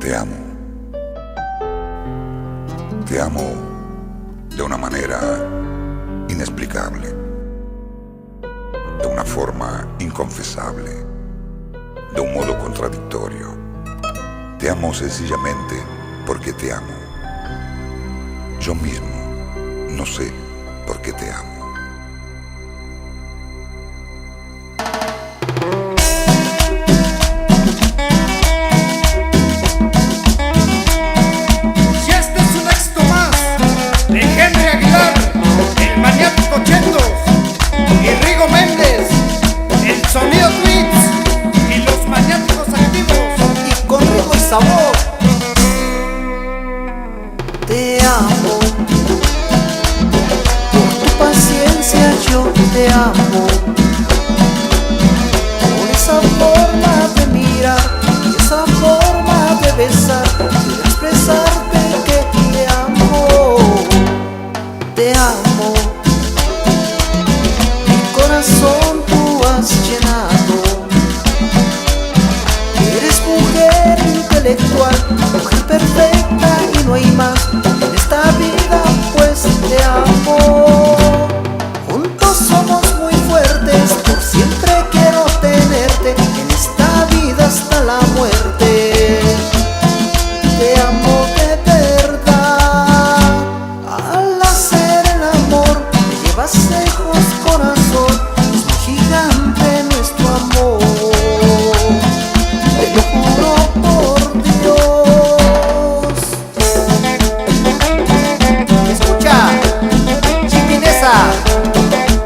Te amo. Te amo de una manera inexplicable, de una forma inconfesable, de un modo contradictorio. Te amo sencillamente porque te amo. Yo mismo no sé por qué te amo. Sabor. Te amo, por tu paciencia yo te amo, por esa forma de mirar y esa forma de besar, quiero expresarte que te amo. Te amo, mi corazón tú has llenado. Eres mujer intelectual, mujer perfecta y no hay más en esta vida, pues te amo. Juntos somos muy fuertes, por siempre quiero tenerte en esta vida hasta la muerte. Te amo de verdad. Al hacer el amor me llevas lejos, corazón, es muy gigante nuestro amor.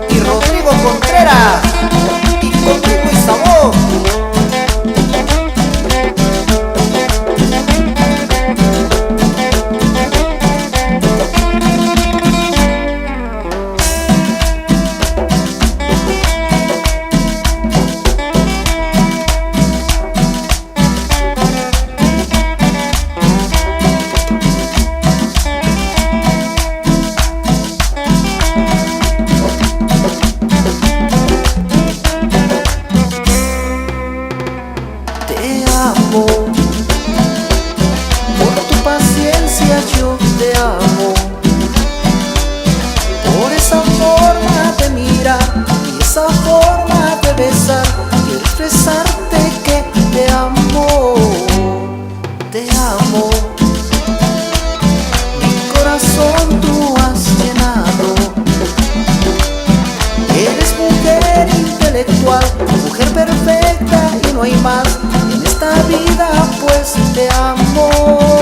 Y Rodrigo Contreras, y con ritmo y sabor. Por tu paciencia yo te amo, por esa forma de mirar y esa forma de besar, quiero expresarte que te amo. Te amo, mi corazón tú has llenado. Eres mujer intelectual, mujer perfecta y no hay más en esta vida, pues te amo.